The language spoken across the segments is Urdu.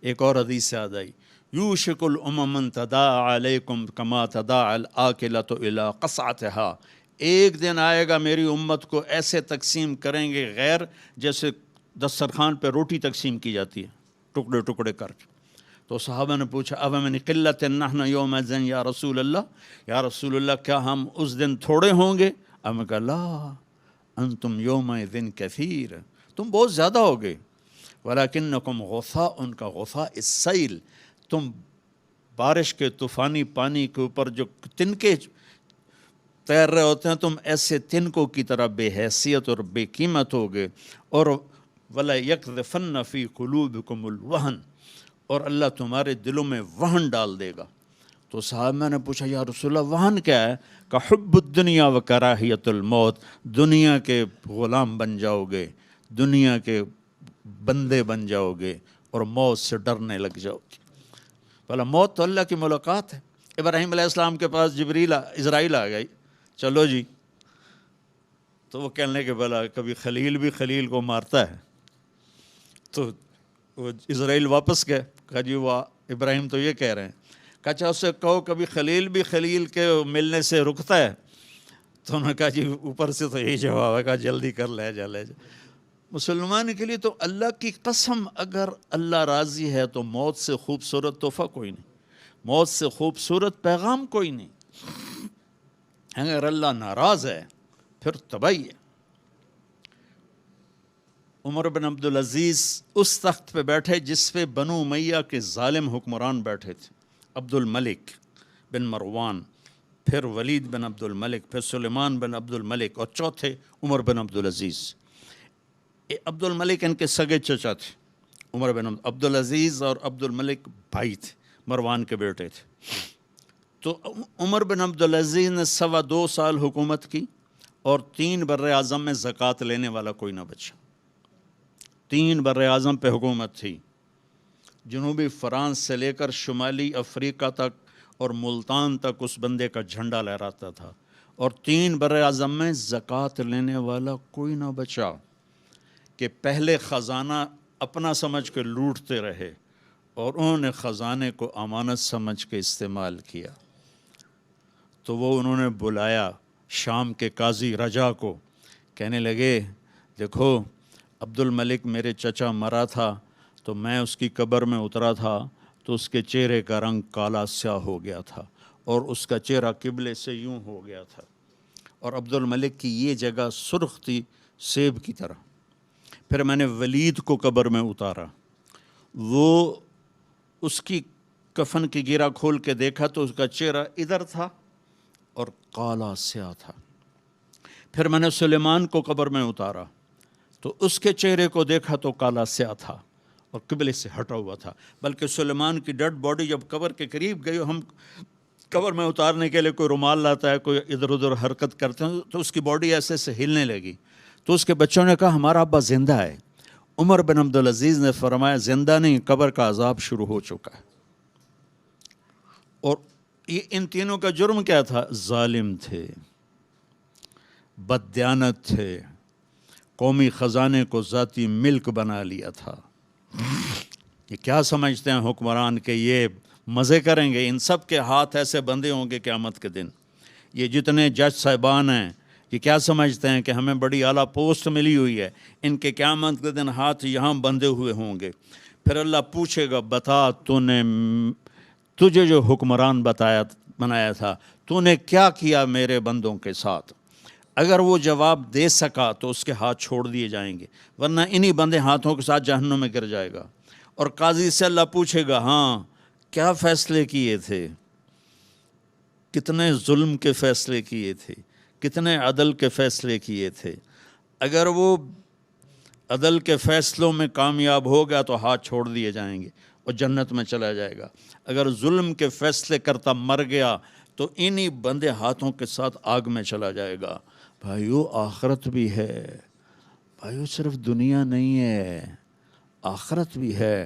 ایک اور حدیث سے یاد آئی، یوشک الامم تداعی علیکم کما تداعی الاکلۃ الی قصعتها، ایک دن آئے گا میری امت کو ایسے تقسیم کریں گے غیر جیسے دسترخوان پہ روٹی تقسیم کی جاتی ہے ٹکڑے ٹکڑے کر کے۔ تو صحابہ نے پوچھا اب من قلت نحن یومئذ یا رسول اللہ، یا رسول اللہ کیا ہم اس دن تھوڑے ہوں گے؟ اب میں کہا لا انتم یومئذ کثیر، تم بہت زیادہ ہوگے، ولکنکم غثاء، ان کا غثاء السیل، تم بارش کے طوفانی پانی کے اوپر جو تنکے تیر رہے ہوتے ہیں، تم ایسے تنکوں کی طرح بے حیثیت اور بے قیمت ہوگے، اور وَلَا يَقْذِفَنَّ فِي قُلُوبِكُمُ الْوَهْنَ، اور اللہ تمہارے دلوں میں وہن ڈال دے گا۔ تو صحابہ نے پوچھا یا رسول اللہ وہن کیا ہے؟ کہ حب الدنیا و کراہیت الموت، دنیا کے غلام بن جاؤ گے، دنیا کے بندے بن جاؤ گے، اور موت سے ڈرنے لگ جاؤ گے۔ بھلا موت تو اللہ کی ملاقات ہے۔ ابراہیم علیہ السلام کے پاس اسرائیل آ گئی، چلو جی، تو وہ کہنے لگے بھلا کبھی خلیل بھی خلیل کو مارتا ہے؟ تو وہ اسرائیل واپس گئے، کہا جی وہ ابراہیم تو یہ کہہ رہے ہیں، کہا اچھا اس سے کہو کبھی خلیل بھی خلیل کے ملنے سے رکتا ہے؟ تو انہوں نے کہا جی اوپر سے تو یہی جواب ہے، کہا جلدی کر لے جا لے جا۔ مسلمان کے لیے تو اللہ کی قسم اگر اللہ راضی ہے تو موت سے خوبصورت تحفہ کوئی نہیں، موت سے خوبصورت پیغام کوئی نہیں۔ اگر اللہ ناراض ہے پھر تباہی ہے۔ عمر بن عبدالعزیز اس تخت پہ بیٹھے جس پہ بنو امیہ کے ظالم حکمران بیٹھے تھے، عبد الملک بن مروان، پھر ولید بن عبد الملک، پھر سلیمان بن عبد الملک، اور چوتھے عمر بن عبدالعزیز۔ عبد الملک ان کے سگے چچا تھے، عمر بن عبدالعزیز اور عبد الملک بھائی تھے، مروان کے بیٹے تھے۔ تو عمر بن عبدالعزیز نے 2.25 سال حکومت کی، اور 3 بر اعظم میں زکوٰۃ لینے والا کوئی نہ بچا۔ 3 بر اعظم پہ حکومت تھی، جنوبی فرانس سے لے کر شمالی افریقہ تک اور ملتان تک اس بندے کا جھنڈا لہراتا تھا، اور 3 بر اعظم میں زکوٰۃ لینے والا کوئی نہ بچا، کہ پہلے خزانہ اپنا سمجھ کے لوٹتے رہے اور انہوں نے خزانے کو امانت سمجھ کے استعمال کیا۔ تو وہ انہوں نے بلایا شام کے قاضی رجا کو، کہنے لگے دیکھو عبد الملک میرے چچا مرا تھا تو میں اس کی قبر میں اترا تھا تو اس کے چہرے کا رنگ کالا سیاہ ہو گیا تھا، اور اس کا چہرہ قبلے سے یوں ہو گیا تھا، اور عبد الملک کی یہ جگہ سرخ تھی سیب کی طرح۔ پھر میں نے ولید کو قبر میں اتارا، وہ اس کی کفن کی گیرا کھول کے دیکھا تو اس کا چہرہ ادھر تھا اور کالا سیاہ تھا۔ پھر میں نے سلیمان کو قبر میں اتارا تو اس کے چہرے کو دیکھا تو کالا سیاہ تھا اور قبلے سے ہٹا ہوا تھا، بلکہ سلیمان کی ڈیڈ باڈی جب قبر کے قریب گئی، ہم قبر میں اتارنے کے لیے کوئی رومال لاتا ہے، کوئی ادھر ادھر حرکت کرتے ہیں تو اس کی باڈی ایسے سے ہلنے لگی، تو اس کے بچوں نے کہا ہمارا ابا زندہ ہے۔ عمر بن عبدالعزیز نے فرمایا زندہ نہیں، قبر کا عذاب شروع ہو چکا ہے۔ اور یہ ان تینوں کا جرم کیا تھا؟ ظالم تھے، بددیانت تھے، قومی خزانے کو ذاتی ملک بنا لیا تھا۔ یہ کیا سمجھتے ہیں حکمران کہ یہ مزے کریں گے؟ ان سب کے ہاتھ ایسے بندھے ہوں گے قیامت کے دن۔ یہ جتنے جج صاحبان ہیں یہ کیا سمجھتے ہیں کہ ہمیں بڑی اعلیٰ پوسٹ ملی ہوئی ہے؟ ان کے قیامت کے دن ہاتھ یہاں بندھے ہوئے ہوں گے۔ پھر اللہ پوچھے گا بتا تجھے جو حکمران بنایا تھا تو نے کیا کیا میرے بندوں کے ساتھ؟ اگر وہ جواب دے سکا تو اس کے ہاتھ چھوڑ دیے جائیں گے، ورنہ انہی بندے ہاتھوں کے ساتھ جہنم میں گر جائے گا۔ اور قاضی سے اللہ پوچھے گا ہاں کیا فیصلے کیے تھے، کتنے ظلم کے فیصلے کیے تھے، کتنے عدل کے فیصلے کیے تھے۔ اگر وہ عدل کے فیصلوں میں کامیاب ہو گیا تو ہاتھ چھوڑ دیے جائیں گے اور جنت میں چلا جائے گا۔ اگر ظلم کے فیصلے کرتا مر گیا تو انہی بندے ہاتھوں کے ساتھ آگ میں چلا جائے گا۔ بھائیو آخرت بھی ہے، بھائیو صرف دنیا نہیں ہے، آخرت بھی ہے۔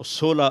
16